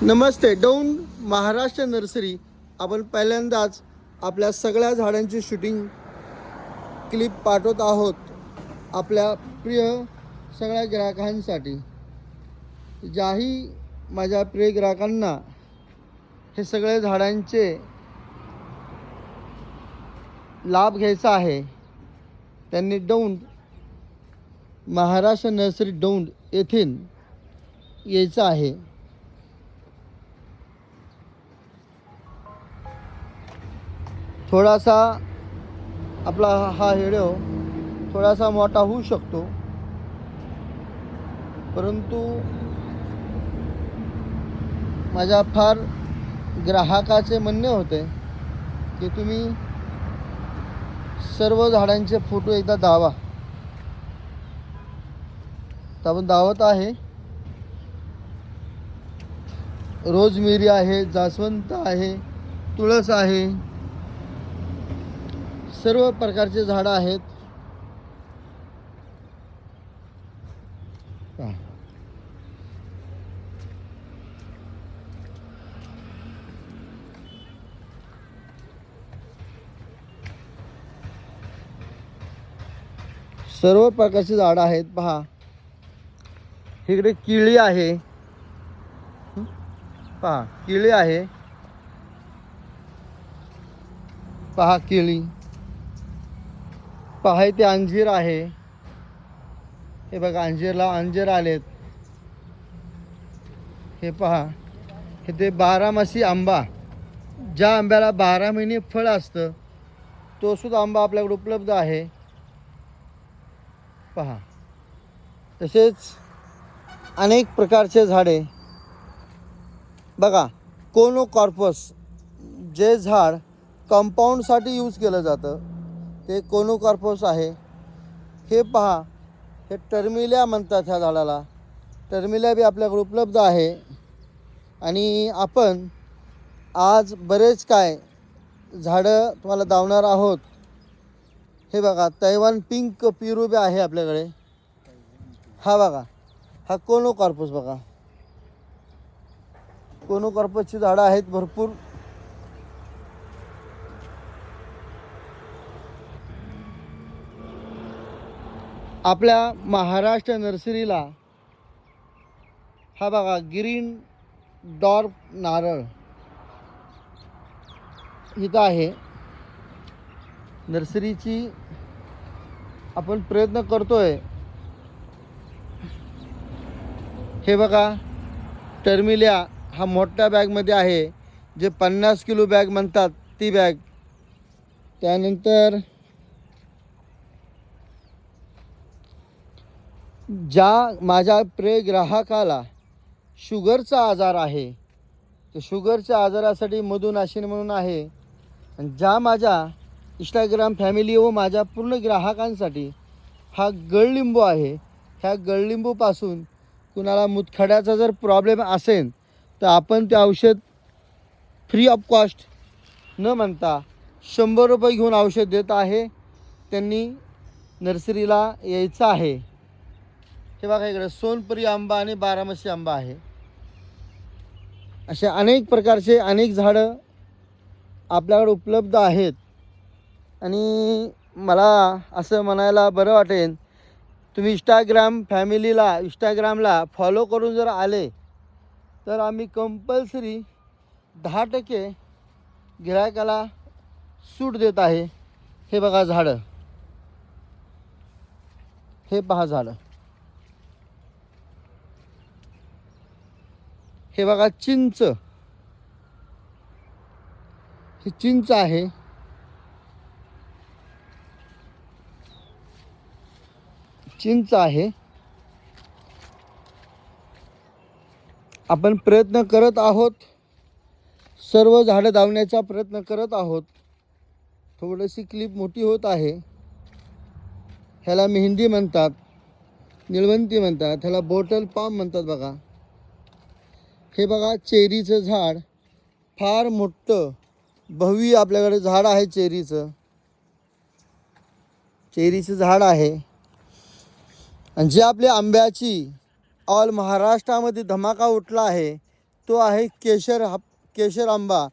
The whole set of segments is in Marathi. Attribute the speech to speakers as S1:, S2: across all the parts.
S1: नमस्ते. डौंड महाराष्ट्र नर्सरी. आपण पहिल्यांदाच आपल्या सगळ्या झाडांची शूटिंग क्लिप पाठवत आहोत आपल्या प्रिय सगळ्या ग्राहकांसाठी. ज्याही माझ्या प्रिय ग्राहकांना हे सगळे झाडांचे लाभ घ्यायचा आहे त्यांनी डौंड महाराष्ट्र नर्सरी डौंड येथील यायचं आहे. थोडासा आपला हा व्हिडिओ थोडासा मोठा होऊ शकतो, परंतु माझ्या फार ग्राहकाचे म्हणणे होते की तुम्ही सर्व झाडांचे फोटो एकदा दावा. तर आपण दावत आहे. रोजमेरी आहे, जास्वंत आहे, तुळस आहे, सर्व प्रकारचे झाडं आहेत. सर्व प्रकारची झाडं आहेत. पहा, इकडे केळी आहे. पहा, केळी आहे. पहा केळी. पहा इथे अंजीर आहे. हे बघा, अंजीर आलेत. हे पहा, हे ते बारामासी आंबा. ज्या आंब्याला 12 महिने फळ असतं तो सुद्धा आंबा आपल्याकडे उपलब्ध आहे. पहा, तसेच अनेक प्रकारचे झाडे. बघा, कोनोकॉर्पस जे झाड कंपाऊंडसाठी यूज केलं जातं ते कोनोकॉर्पस आहे. हे पहा, हे टर्मिलिया म्हणतात ह्या झाडाला. टर्मिलिया बी आपल्याकडे उपलब्ध आहे. आणि आपण आज बरेच काय झाडं तुम्हाला दावणार आहोत. हे बघा, तैवान पिंक पिरू बी आहे आपल्याकडे. हा बघा, हा कोनोकॉर्पस. बघा, कोनोकॉर्पसची झाडं आहेत भरपूर. आपल्या महाराष्ट्र नर्सरीला हा बघा, ग्रीन डॉर्फ नारळ इथं आहे. नर्सरीची आपण प्रयत्न करतोय. हे बघा, टर्मिलिया हा मोठ्या बॅगमध्ये आहे, जे 50 किलो बॅग म्हणतात ती बॅग. त्यानंतर ज्या माझ्या प्रिय ग्राहकाला शुगरचा आजार आहे, तर शुगरच्या आजारासाठी मधुनाशिनी म्हणून आहे. आणि ज्या माझ्या इंस्टाग्राम फॅमिली व माझ्या पूर्ण ग्राहकांसाठी हा गडलिंबू आहे. ह्या गडलिंबूपासून कुणाला मुतखड्याचा जर प्रॉब्लेम असेल तर आपण ते औषध फ्री ऑफ कॉस्ट न म्हणता 100 रुपये घेऊन औषध देत आहे. त्यांनी नर्सरीला यायचं आहे. हे बघा, इकडे सोनपुरी आंबा आणि बारामासी आंबा आहे. असे अनेक प्रकारचे अनेक झाडं आपल्याकडे उपलब्ध आहेत. आणि मला असं म्हणायला बरं वाटेल, तुम्ही इंस्टाग्रामला फॉलो करून जर आले तर आम्ही कंपल्सरी 10% गिरायकाला सूट देत आहे. हे बघा झाडं. हे पहा झाडं. हे बघा, चिंच. ही चिंच आहे. चिंच आहे. आपण प्रयत्न करत आहोत, सर्व झाडं दावण्याचा प्रयत्न करत आहोत. थोडीशी क्लिप मोठी होत आहे. ह्याला मेहंदी म्हणतात, निळवंती म्हणतात, ह्याला बॉटल पाम म्हणतात. बघा, हे बघा, चेरीचं झाड फार मोठं भव्य आपल्याकडे झाड आहे. चेरीचं झाड आहे. आणि जे आपल्या आंब्याची ऑल महाराष्ट्रामध्ये धमाका उठला आहे तो आहे केशर आंबा.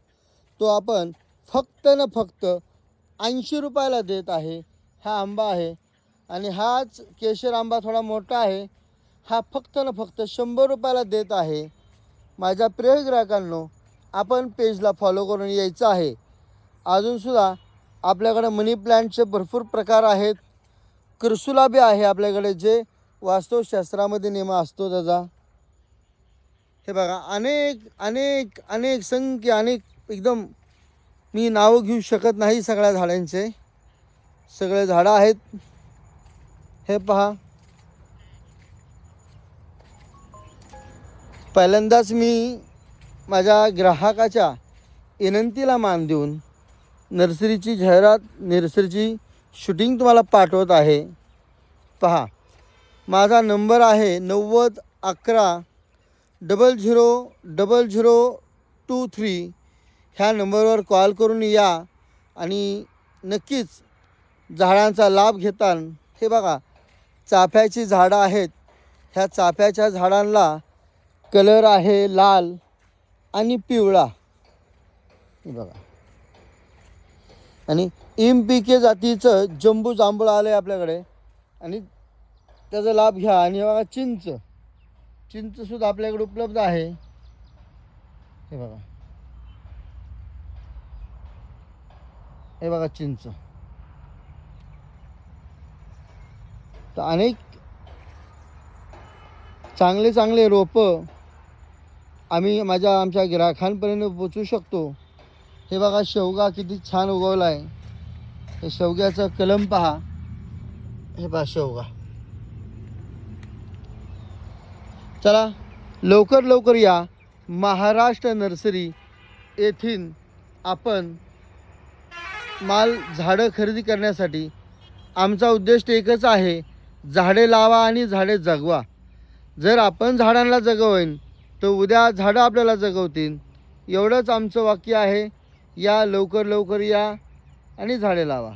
S1: तो आपण फक्त न फक्त 80 रुपयाला देत आहे. हा आंबा आहे. आणि हाच केशर आंबा थोडा मोठा आहे, हा फक्त न फक्त 100 रुपयाला देत आहे. माझ्या प्रिय ग्राहकांनो, आपण पेजला फॉलो करून यायचं आहे. अजूनसुद्धा आपल्याकडे मनी प्लॅन्टचे भरपूर प्रकार आहेत. करसुला बी आहे आपल्याकडे, जे वास्तुशास्त्रामध्ये नेम असतो त्याचा. हे बघा, अनेक अनेक अनेक संख्य, अनेक एकदम मी नावं घेऊ शकत नाही सगळ्या झाडांचे. सगळे झाडं आहेत. हे पहा, पहिल्यांदाच मी माझ्या ग्राहकाच्या विनंतीला मान देऊन नर्सरीची जाहिरात, नर्सरीची शूटिंग तुम्हाला पाठवत आहे. पहा, माझा नंबर आहे 9011000023. ह्या नंबरवर कॉल करून या आणि नक्कीच झाडांचा लाभ घेताल. हे बघा, चाफ्याची झाडं आहेत. ह्या चाफ्याच्या झाडांना कलर आहे लाल आणि पिवळा. हे बघा, आणि MPK जातीचं जंबू जांभूळ आलं आहे आपल्याकडे, आणि त्याचा लाभ घ्या. आणि बघा, चिंचसुद्धा आपल्याकडे उपलब्ध आहे. हे बघा, हे बघा चिंच. तर अनेक चांगले चांगले रोपं आम्ही आमच्या ग्राहकांपर्यंत पोचवू शकतो. हे बघा, शेवगा किती छान उगवला आहे. हे शेवग्याचं कलम पहा. हे पहा शेवगा. चला, लवकर लवकर या. महाराष्ट्र नर्सरी येथील आपण झाडं खरेदी करण्यासाठी. आमचा उद्देश एकच आहे, झाडे लावा आणि झाडे जगवा. जर आपण झाडांना जगवून तर उद्या झाडं आपल्याला जगवतील. एवढंच आमचं वाक्य आहे. या, लवकर लवकर या आणि झाडे लावा.